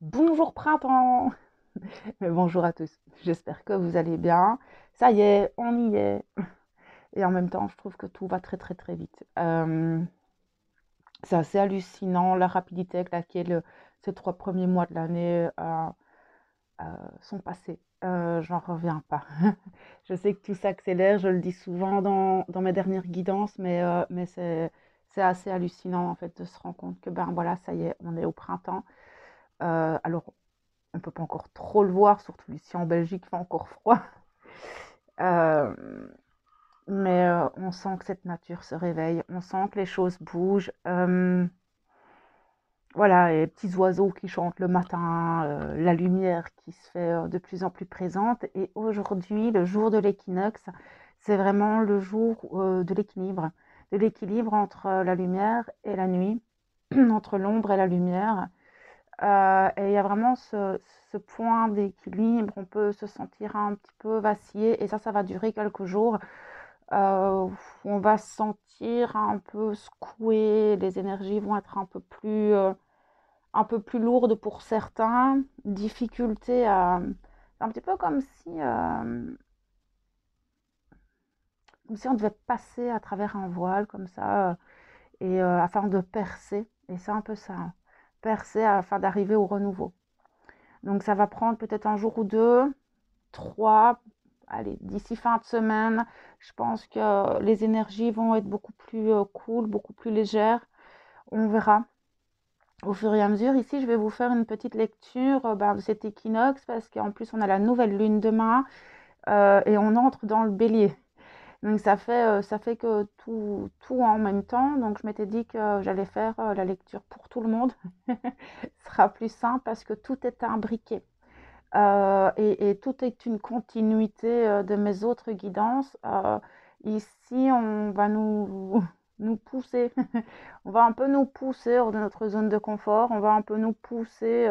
Bonjour printemps! Mais bonjour à tous, j'espère que vous allez bien. Ça y est, on y est. Et en même temps, je trouve que tout va très très très vite. C'est assez hallucinant la rapidité avec laquelle ces 3 premiers mois de l'année sont passés. J'en reviens pas. Je sais que tout s'accélère, je le dis souvent dans mes dernières guidances, mais c'est assez hallucinant en fait de se rendre compte que ben voilà, ça y est, on est au printemps. Alors on peut pas encore trop le voir, surtout ici en Belgique, il fait encore froid. Euh, mais on sent que cette nature se réveille, on sent que les choses bougent. Voilà, les petits oiseaux qui chantent le matin, la lumière qui se fait de plus en plus présente. Et aujourd'hui, le jour de l'équinoxe, c'est vraiment le jour de l'équilibre entre la lumière et la nuit, entre l'ombre et la lumière. Et il y a vraiment ce point d'équilibre, on peut se sentir un petit peu vaciller, et ça va durer quelques jours. Euh, on va se sentir un peu secoué, les énergies vont être un peu plus lourdes pour certains, difficulté à... Un petit peu comme si on devait passer à travers un voile, comme ça, afin de percer, et c'est un peu ça, hein. Percer afin d'arriver au renouveau. Donc ça va prendre peut-être un jour ou deux, trois, allez, d'ici fin de semaine. Je pense que les énergies vont être beaucoup plus cool, beaucoup plus légères. On verra au fur et à mesure. Ici, je vais vous faire une petite lecture de cet équinoxe parce qu'en plus, on a la nouvelle lune demain et on entre dans le bélier. Donc ça fait que tout en même temps. Donc je m'étais dit que j'allais faire la lecture pour tout le monde. Ce sera plus simple parce que tout est imbriqué. Et tout est une continuité de mes autres guidances. Ici, on va nous pousser, on va un peu nous pousser hors de notre zone de confort, on va un peu nous pousser,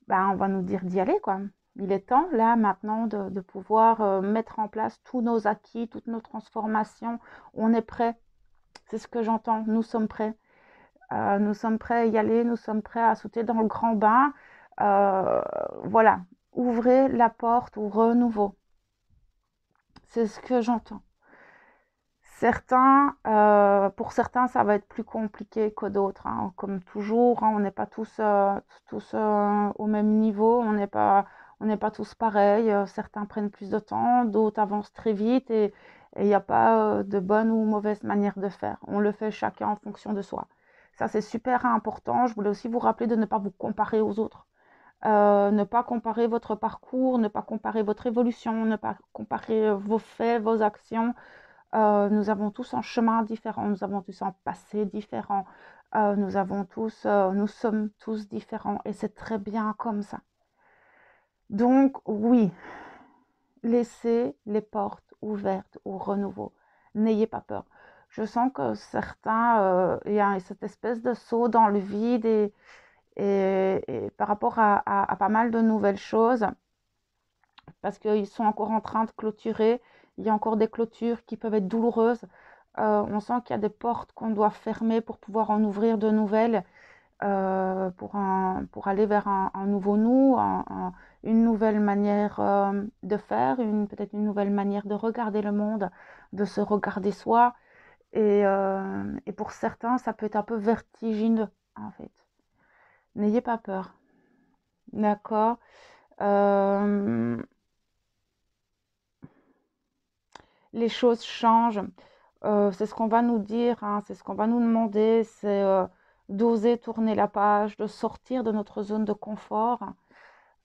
on va nous dire d'y aller, quoi. Il est temps, là, maintenant, de pouvoir mettre en place tous nos acquis, toutes nos transformations. On est prêt, c'est ce que j'entends, nous sommes prêts. Nous sommes prêts à y aller, nous sommes prêts à sauter dans le grand bain. Voilà, ouvrez la porte au renouveau. C'est ce que j'entends. Pour certains, ça va être plus compliqué que d'autres, hein. Comme toujours, hein, on n'est pas tous au même niveau, on n'est pas tous pareils. Certains prennent plus de temps, d'autres avancent très vite et il n'y a pas de bonne ou mauvaise manière de faire. On le fait chacun en fonction de soi. Ça, c'est super important. Je voulais aussi vous rappeler de ne pas vous comparer aux autres. Ne pas comparer votre parcours, ne pas comparer votre évolution, ne pas comparer vos faits, vos actions. Nous avons tous un chemin différent, nous avons tous un passé différent, nous sommes tous différents et c'est très bien comme ça. Donc oui, laissez les portes ouvertes au renouveau. N'ayez pas peur. Je sens que certains, il y a cette espèce de saut dans le vide et par rapport à pas mal de nouvelles choses, parce qu'ils sont encore en train de clôturer. Il y a encore des clôtures qui peuvent être douloureuses. On sent qu'il y a des portes qu'on doit fermer pour pouvoir en ouvrir de nouvelles, pour aller vers un nouveau nous, une nouvelle manière de faire, peut-être une nouvelle manière de regarder le monde, de se regarder soi. Et pour certains, ça peut être un peu vertigineux, en fait. N'ayez pas peur, d'accord. Euh, les choses changent. C'est ce qu'on va nous dire, hein, c'est ce qu'on va nous demander, c'est d'oser tourner la page, de sortir de notre zone de confort.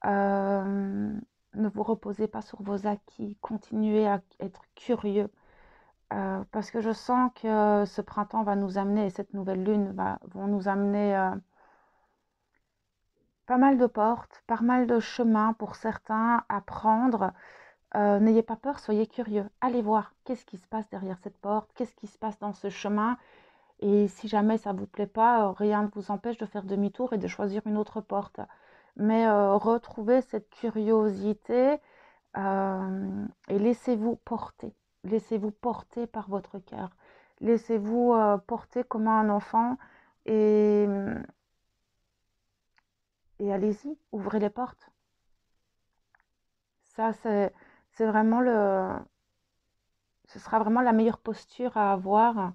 Euh, ne vous reposez pas sur vos acquis, continuez à être curieux. Parce que je sens que ce printemps va nous amener, et cette nouvelle lune vont nous amener pas mal de portes, pas mal de chemins pour certains à prendre. N'ayez pas peur, soyez curieux. Allez voir qu'est-ce qui se passe derrière cette porte, qu'est-ce qui se passe dans ce chemin. Et si jamais ça ne vous plaît pas, rien ne vous empêche de faire demi-tour et de choisir une autre porte. Mais retrouvez cette curiosité et laissez-vous porter. Laissez-vous porter par votre cœur. Laissez-vous porter comme un enfant et, et allez-y, ouvrez les portes. Ça, c'est vraiment ce sera vraiment la meilleure posture à avoir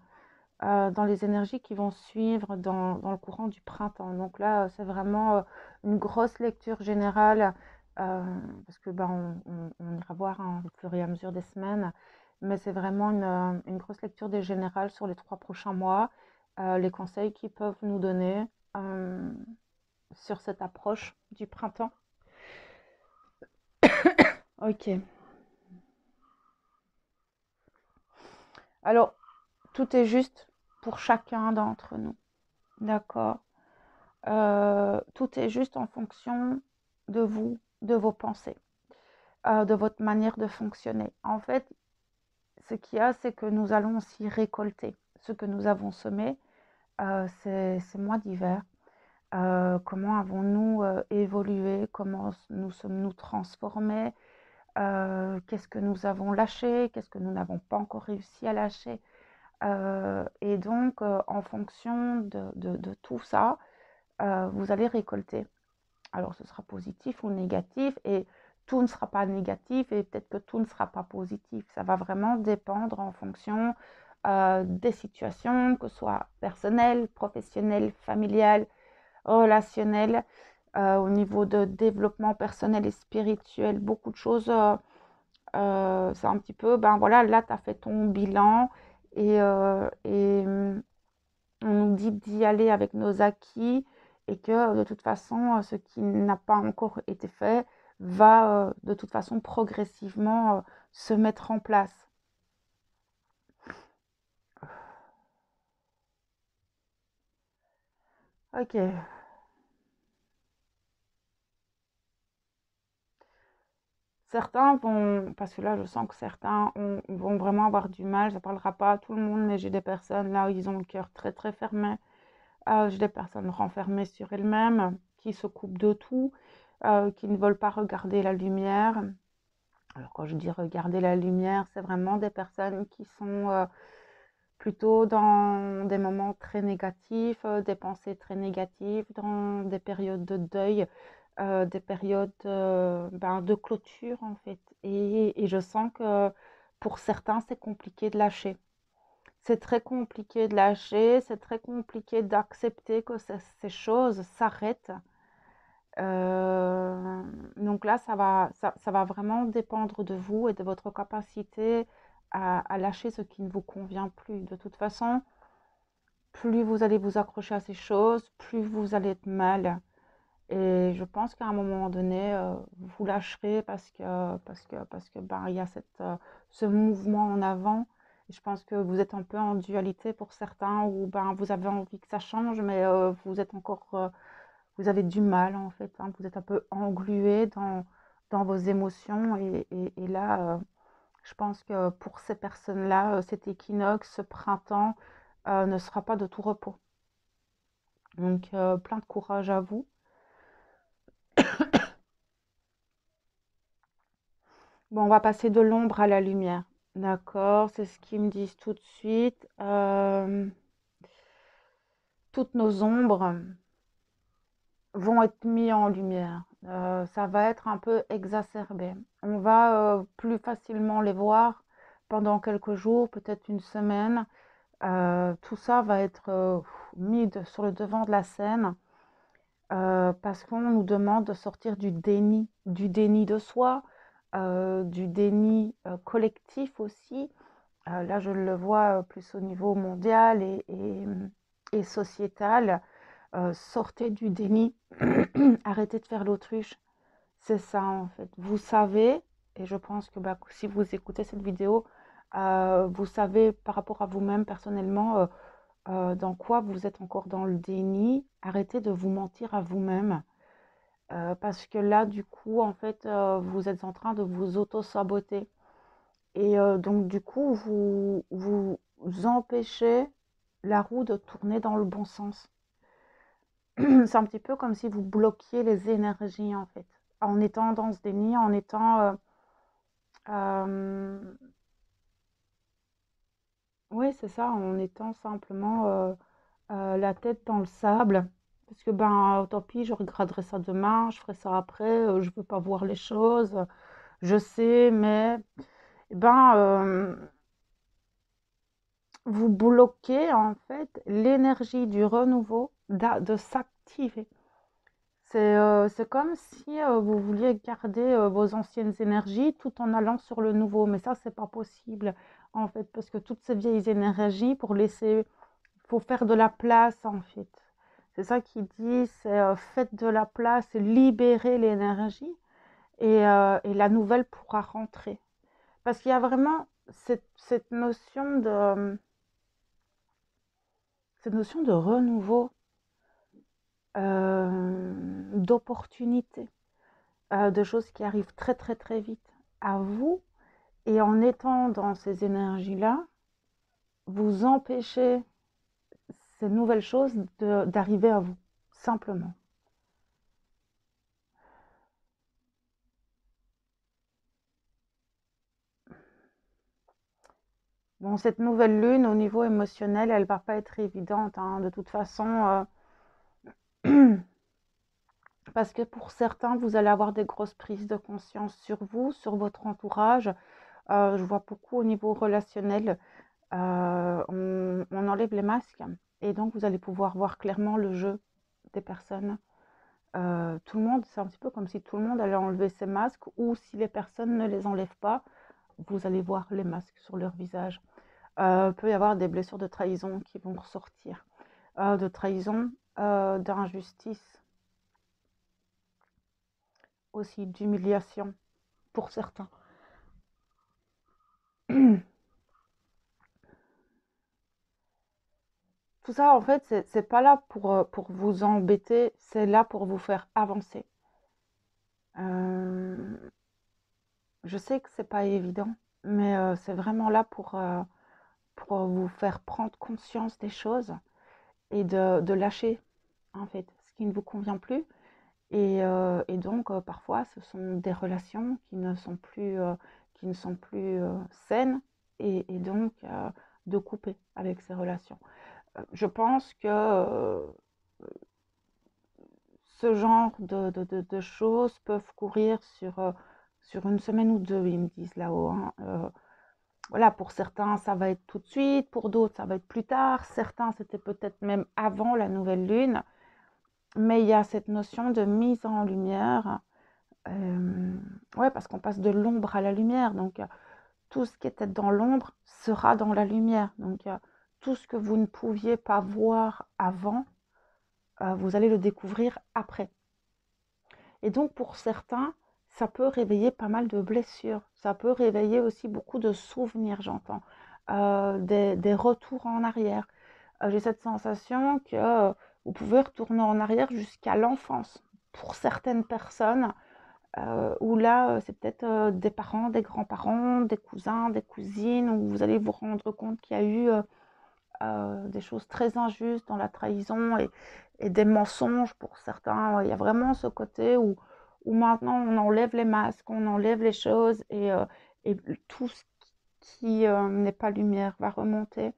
dans les énergies qui vont suivre dans le courant du printemps. Donc là, c'est vraiment une grosse lecture générale, parce que ben, on ira voir au fur et à mesure des semaines, mais c'est vraiment une grosse lecture des générales sur les 3 prochains mois, les conseils qu'ils peuvent nous donner euh, sur cette approche du printemps. Ok. Alors, tout est juste pour chacun d'entre nous. D'accord? Tout est juste en fonction de vous, de vos pensées, de votre manière de fonctionner. En fait, ce qu'il y a, c'est que nous allons aussi récolter ce que nous avons semé ces mois d'hiver. Comment avons-nous évolué? Comment nous sommes-nous transformés? Qu'est-ce que nous avons lâché? Qu'est-ce que nous n'avons pas encore réussi à lâcher? Et donc, en fonction de tout ça, vous allez récolter. Alors, ce sera positif ou négatif, et tout ne sera pas négatif, et peut-être que tout ne sera pas positif. Ça va vraiment dépendre en fonction des situations, que ce soit personnelles, professionnelles, familiales, relationnelles, au niveau de développement personnel et spirituel, beaucoup de choses. C'est un petit peu, ben voilà, là, tu as fait ton bilan, et on nous dit d'y aller avec nos acquis, et que de toute façon, ce qui n'a pas encore été fait va de toute façon progressivement se mettre en place. Ok. Certains vont, parce que là je sens que certains vont vraiment avoir du mal, ça ne parlera pas à tout le monde, mais j'ai des personnes là où ils ont le cœur très très fermé. J'ai des personnes renfermées sur elles-mêmes, qui se coupent de tout, qui ne veulent pas regarder la lumière. Alors quand je dis regarder la lumière, c'est vraiment des personnes qui sont plutôt dans des moments très négatifs, des pensées très négatives, dans des périodes de deuil, des périodes ben, de clôture en fait. Et je sens que pour certains, c'est compliqué de lâcher. C'est très compliqué de lâcher, c'est très compliqué d'accepter que ces choses s'arrêtent. Euh, donc là, ça va vraiment dépendre de vous et de votre capacité à lâcher ce qui ne vous convient plus. De toute façon, plus vous allez vous accrocher à ces choses, plus vous allez être mal. Et je pense qu'à un moment donné, vous lâcherez parce que ben, il y a ce mouvement en avant. Et je pense que vous êtes un peu en dualité pour certains, où ben, vous avez envie que ça change, mais vous êtes encore, vous avez du mal en fait, hein. Vous êtes un peu englué dans vos émotions. Et là, je pense que pour ces personnes-là, cet équinoxe, ce printemps, ne sera pas de tout repos. Donc, plein de courage à vous. Bon, on va passer de l'ombre à la lumière. D'accord, c'est ce qu'ils me disent tout de suite. Toutes nos ombres vont être mises en lumière. Ça va être un peu exacerbé. On va plus facilement les voir pendant quelques jours, peut-être une semaine. Tout ça va être mis sur le devant de la scène, parce qu'on nous demande de sortir du déni de soi, du déni collectif aussi. Là, je le vois plus au niveau mondial et sociétal. Sortez du déni, arrêtez de faire l'autruche. C'est ça en fait. Vous savez, et je pense que bah, si vous écoutez cette vidéo, vous savez par rapport à vous-même personnellement dans quoi vous êtes encore dans le déni. Arrêtez de vous mentir à vous-même. Parce que là, du coup, en fait, vous êtes en train de vous auto-saboter. Et donc, du coup, vous empêchez la roue de tourner dans le bon sens. C'est un petit peu comme si vous bloquiez les énergies, en fait. En étant dans ce déni, en étant... euh, oui, c'est ça, en étant simplement la tête dans le sable. parce que ben, tant pis, je regarderai ça demain, je ferai ça après, je veux pas voir les choses, je sais, mais ben, vous bloquez en fait l'énergie du renouveau de s'activer. C'est comme si vous vouliez garder vos anciennes énergies tout en allant sur le nouveau. Mais ça, c'est pas possible en fait, parce que toutes ces vieilles énergies, pour laisser, il faut faire de la place en fait. C'est ça qu'il dit, c'est faites de la place, libérez l'énergie et la nouvelle pourra rentrer. Parce qu'il y a vraiment cette notion de renouveau, d'opportunité, de choses qui arrivent très très très vite à vous. Et en étant dans ces énergies-là, vous empêchez ces nouvelles choses d'arriver à vous, simplement. Bon, cette nouvelle lune, au niveau émotionnel, elle va pas être évidente, hein, de toute façon, parce que pour certains, vous allez avoir des grosses prises de conscience sur vous, sur votre entourage. Je vois beaucoup au niveau relationnel, on enlève les masques et donc vous allez pouvoir voir clairement le jeu des personnes. Tout le monde, c'est un petit peu comme si tout le monde allait enlever ses masques, ou si les personnes ne les enlèvent pas, vous allez voir les masques sur leur visage. Peut y avoir des blessures de trahison qui vont ressortir, de trahison, d'injustice, aussi d'humiliation pour certains. Tout ça, en fait, c'est pas là pour vous embêter, c'est là pour vous faire avancer. Euh, je sais que c'est pas évident, mais c'est vraiment là pour vous faire prendre conscience des choses et de lâcher, en fait, ce qui ne vous convient plus. Et donc, parfois, ce sont des relations qui ne sont plus saines, et donc de couper avec ces relations. Je pense que ce genre de choses peuvent courir sur une semaine ou deux, ils me disent là-haut, hein. Voilà, pour certains, ça va être tout de suite, pour d'autres, ça va être plus tard. Certains, c'était peut-être même avant la nouvelle lune. Mais il y a cette notion de mise en lumière. Ouais, parce qu'on passe de l'ombre à la lumière. Donc, tout ce qui était dans l'ombre sera dans la lumière. Donc, tout ce que vous ne pouviez pas voir avant, vous allez le découvrir après. Et donc, pour certains, ça peut réveiller pas mal de blessures. Ça peut réveiller aussi beaucoup de souvenirs, j'entends. Des retours en arrière. J'ai cette sensation que vous pouvez retourner en arrière jusqu'à l'enfance. Pour certaines personnes, où là, c'est peut-être des parents, des grands-parents, des cousins, des cousines, où vous allez vous rendre compte qu'il y a eu des choses très injustes dans la trahison et des mensonges pour certains. Ouais, il y a vraiment ce côté où maintenant on enlève les masques, on enlève les choses, et tout ce qui n'est pas lumière va remonter.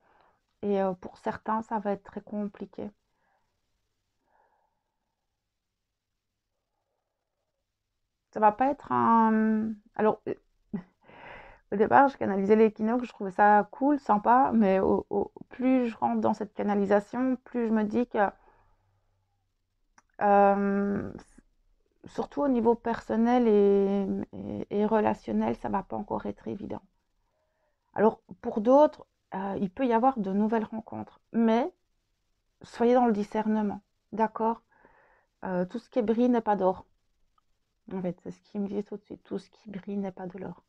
Et pour certains, ça va être très compliqué. Ça va pas être un... Alors, au départ, je canalisais l'équinoxe, je trouvais ça cool, sympa, mais plus je rentre dans cette canalisation, plus je me dis que, euh, surtout au niveau personnel et relationnel, ça va pas encore être évident. Alors, pour d'autres, il peut y avoir de nouvelles rencontres, mais soyez dans le discernement, d'accord? Tout ce qui brille n'est pas d'or. En fait, c'est ce qui me dit tout de suite. Tout ce qui brille n'est pas de l'or.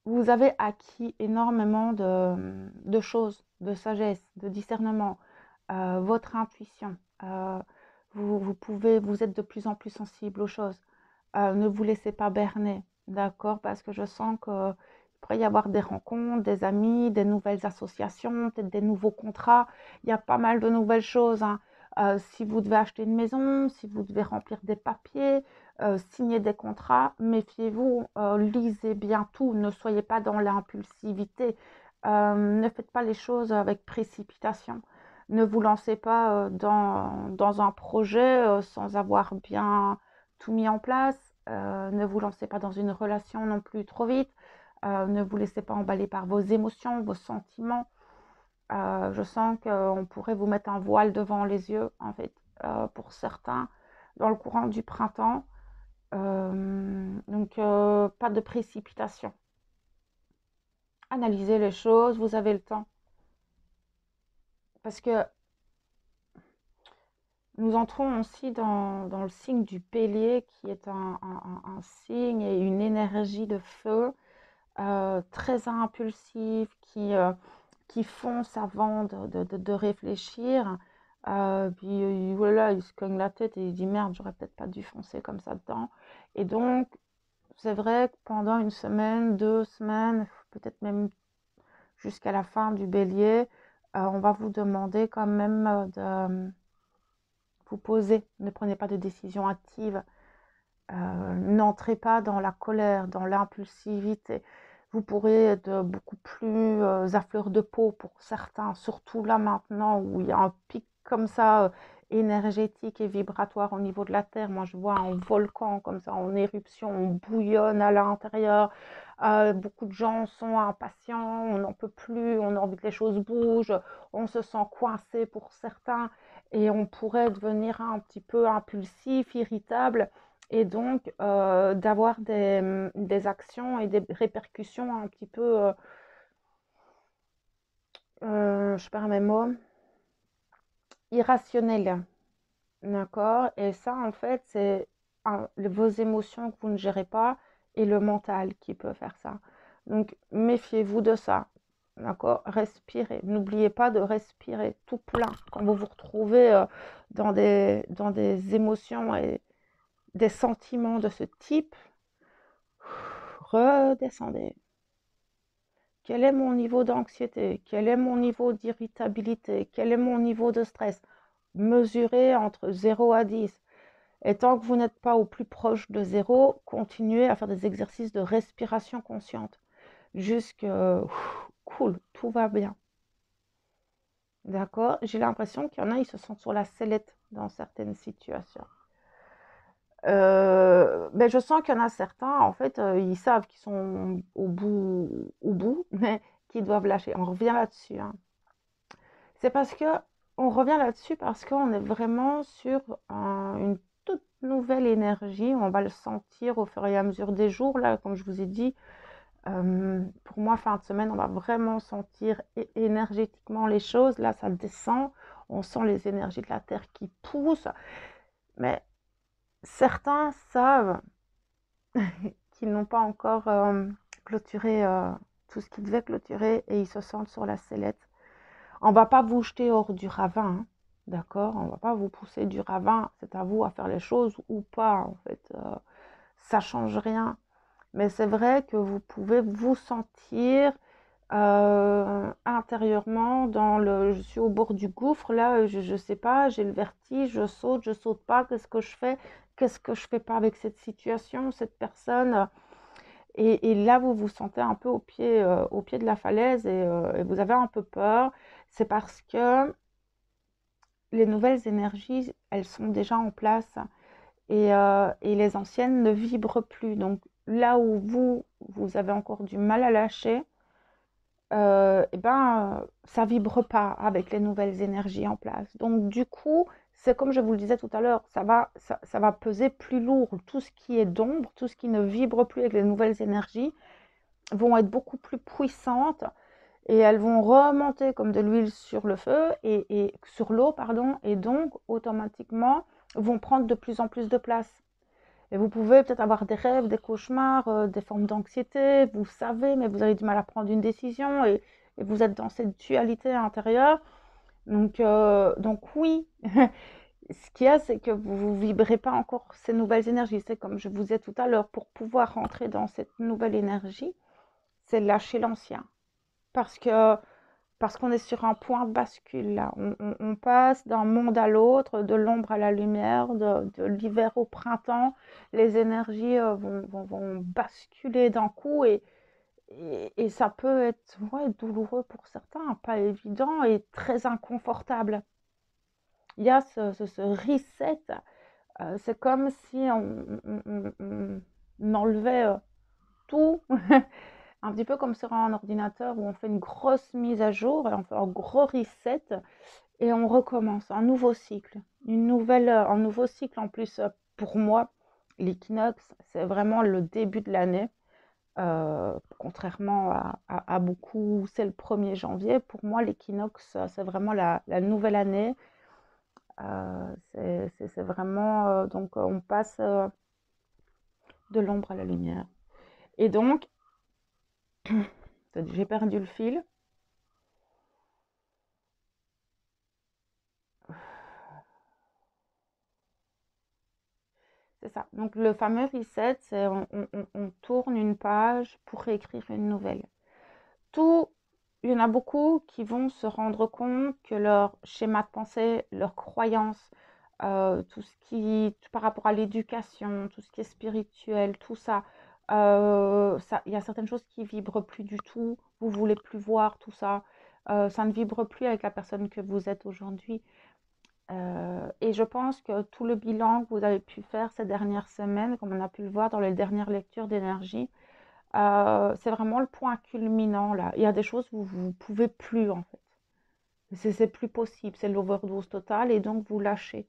Vous avez acquis énormément de choses, de sagesse, de discernement, votre intuition. Vous êtes de plus en plus sensible aux choses. Ne vous laissez pas berner, d'accord? Parce que je sens qu'il pourrait y avoir des rencontres, des amis, des nouvelles associations, peut-être des nouveaux contrats. Il y a pas mal de nouvelles choses, hein. Si vous devez acheter une maison, si vous devez remplir des papiers, signer des contrats, méfiez-vous, lisez bien tout, ne soyez pas dans l'impulsivité. Ne faites pas les choses avec précipitation. Ne vous lancez pas dans un projet sans avoir bien tout mis en place. Ne vous lancez pas dans une relation non plus trop vite. Ne vous laissez pas emballer par vos émotions, vos sentiments. Je sens qu'on pourrait vous mettre un voile devant les yeux, en fait, pour certains, dans le courant du printemps. Donc, pas de précipitation. Analysez les choses, vous avez le temps. Parce que nous entrons aussi dans le signe du bélier, qui est un signe et une énergie de feu très impulsive, qui fonce avant de réfléchir. Puis voilà, il se cogne la tête et il dit merde, j'aurais peut-être pas dû foncer comme ça dedans. Et donc, c'est vrai que pendant une semaine, 2 semaines, peut-être même jusqu'à la fin du bélier, on va vous demander quand même de vous poser. Ne prenez pas de décision active. N'entrez pas dans la colère, dans l'impulsivité. Vous pourrez être beaucoup plus à fleur de peau pour certains, surtout là maintenant où il y a un pic comme ça énergétique et vibratoire au niveau de la Terre. Moi, je vois un volcan comme ça en éruption, on bouillonne à l'intérieur. Beaucoup de gens sont impatients, on n'en peut plus, on a envie que les choses bougent, on se sent coincé pour certains et on pourrait devenir un petit peu impulsif, irritable et donc d'avoir des actions et des répercussions un petit peu, je perds mes mots, irrationnelles, d'accord? Et ça, en fait, c'est vos émotions que vous ne gérez pas et le mental qui peut faire ça. Donc, méfiez-vous de ça, d'accord? Respirez. N'oubliez pas de respirer tout plein quand vous vous retrouvez dans des émotions et des sentiments de ce type. Redescendez. Quel est mon niveau d'anxiété? Quel est mon niveau d'irritabilité? Quel est mon niveau de stress? Mesurez entre 0 à 10. Et tant que vous n'êtes pas au plus proche de 0, continuez à faire des exercices de respiration consciente. Jusque cool, tout va bien. D'accord? J'ai l'impression qu'il y en a, ils se sentent sur la sellette dans certaines situations. Ben je sens qu'il y en a certains, en fait, ils savent qu'ils sont au bout, mais qu'ils doivent lâcher. On revient là-dessus, hein. C'est parce que on revient là-dessus parce qu'on est vraiment sur une toute nouvelle énergie. On va le sentir au fur et à mesure des jours. Là, comme je vous ai dit, pour moi, fin de semaine, on va vraiment sentir énergétiquement les choses. Là, ça descend. On sent les énergies de la Terre qui poussent. Mais certains savent qu'ils n'ont pas encore clôturé tout ce qu'ils devaient clôturer et ils se sentent sur la sellette. On ne va pas vous jeter hors du ravin, hein, d'accord? On ne va pas vous pousser du ravin, c'est à vous à faire les choses ou pas, en fait. Ça ne change rien. Mais c'est vrai que vous pouvez vous sentir intérieurement dans le je suis au bord du gouffre, là, je ne sais pas, j'ai le vertige, je saute pas, qu'est-ce que je fais pas avec cette situation, cette personne. Et là, vous vous sentez un peu au pied de la falaise et vous avez un peu peur. C'est parce que les nouvelles énergies, elles sont déjà en place et les anciennes ne vibrent plus. Donc là où vous avez encore du mal à lâcher, et ben, ça vibre pas avec les nouvelles énergies en place. Donc du coup, c'est comme je vous le disais tout à l'heure, ça va peser plus lourd. Tout ce qui est d'ombre, tout ce qui ne vibre plus avec les nouvelles énergies, vont être beaucoup plus puissantes et elles vont remonter comme de l'huile sur le feu et sur l'eau, pardon, et donc automatiquement vont prendre de plus en plus de place. Et vous pouvez peut-être avoir des rêves, des cauchemars, des formes d'anxiété, vous savez, mais vous avez du mal à prendre une décision et vous êtes dans cette dualité intérieure. Donc oui, ce qu'il y a, c'est que vous ne vibrez pas encore ces nouvelles énergies. C'est comme je vous disais tout à l'heure, pour pouvoir rentrer dans cette nouvelle énergie, c'est lâcher l'ancien. Parce que parce qu'on est sur un point de bascule là. On passe d'un monde à l'autre, de l'ombre à la lumière, de l'hiver au printemps. Les énergies vont basculer d'un coup et ça peut être ouais, douloureux pour certains, pas évident et très inconfortable. Il y a ce reset, c'est comme si on enlevait tout, un petit peu comme sur un ordinateur où on fait une grosse mise à jour et on fait un gros reset et on recommence un nouveau cycle, un nouveau cycle en plus pour moi. L'équinoxe, c'est vraiment le début de l'année. Contrairement à beaucoup, c'est le 1er janvier. Pour moi, l'équinoxe, c'est vraiment la nouvelle année. C'est vraiment, donc on passe de l'ombre à la lumière. Et donc, j'ai perdu le fil. C'est ça. Donc le fameux reset, c'est on tourne une page pour réécrire une nouvelle. Tout, il y en a beaucoup qui vont se rendre compte que leur schéma de pensée, leurs croyances, tout ce qui, par rapport à l'éducation, tout ce qui est spirituel, tout ça, il y a certaines choses qui vibrent plus du tout. Vous voulez plus voir tout ça. Ça ne vibre plus avec la personne que vous êtes aujourd'hui. Et je pense que tout le bilan que vous avez pu faire ces dernières semaines, comme on a pu le voir dans les dernières lectures d'énergie, c'est vraiment le point culminant là. Il y a des choses où vous ne pouvez plus en fait. C'est plus possible, c'est l'overdose totale et donc vous lâchez.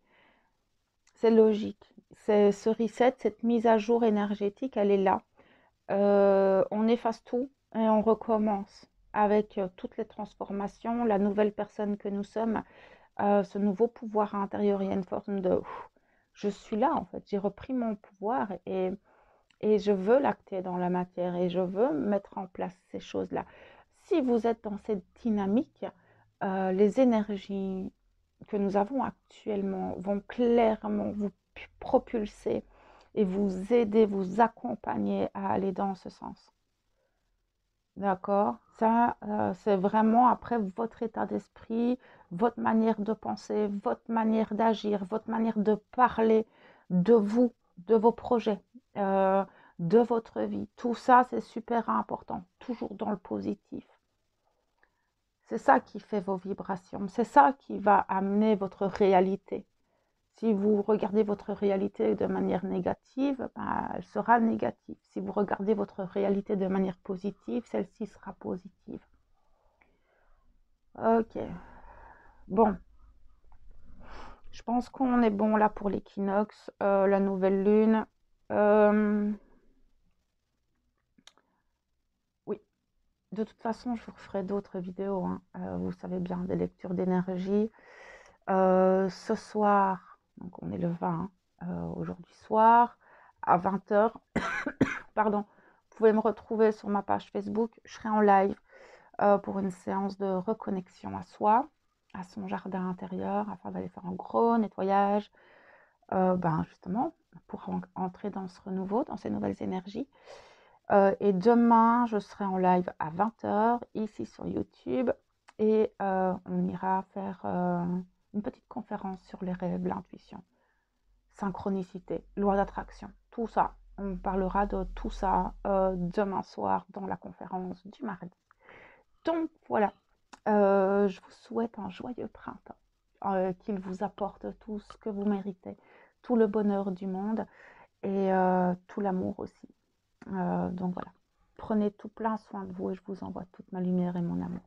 C'est logique. C'est ce reset, cette mise à jour énergétique, elle est là. On efface tout et on recommence avec toutes les transformations, la nouvelle personne que nous sommes, ce nouveau pouvoir intérieur. Il y a une forme de je suis là en fait, j'ai repris mon pouvoir et je veux l'acter dans la matière et je veux mettre en place ces choses-là. Si vous êtes dans cette dynamique, les énergies que nous avons actuellement vont clairement vous propulser et vous aider, vous accompagner à aller dans ce sens. D'accord? Ça, c'est vraiment après votre état d'esprit, votre manière de penser, votre manière d'agir, votre manière de parler de vous, de vos projets, euh, de votre vie. Tout ça, c'est super important, toujours dans le positif. C'est ça qui fait vos vibrations, c'est ça qui va amener votre réalité. Si vous regardez votre réalité de manière négative, ben, elle sera négative. Si vous regardez votre réalité de manière positive, celle-ci sera positive. Ok. Bon, je pense qu'on est bon là pour l'équinoxe, la nouvelle lune. Oui, de toute façon, je vous referai d'autres vidéos, hein. Vous savez bien, des lectures d'énergie. Ce soir, donc on est le 20, aujourd'hui soir, à 20 h. Pardon, vous pouvez me retrouver sur ma page Facebook. Je serai en live pour une séance de reconnexion à soi, à son jardin intérieur, afin d'aller faire un gros nettoyage, justement, pour entrer dans ce renouveau, dans ces nouvelles énergies. Et demain, je serai en live à 20 h, ici sur YouTube, et on ira faire une petite conférence sur les rêves, l'intuition, synchronicité, loi d'attraction, tout ça. On parlera de tout ça demain soir dans la conférence du mardi. Donc voilà, je vous souhaite un joyeux printemps, qu'il vous apporte tout ce que vous méritez, tout le bonheur du monde et tout l'amour aussi. Donc voilà, prenez tout plein soin de vous et je vous envoie toute ma lumière et mon amour.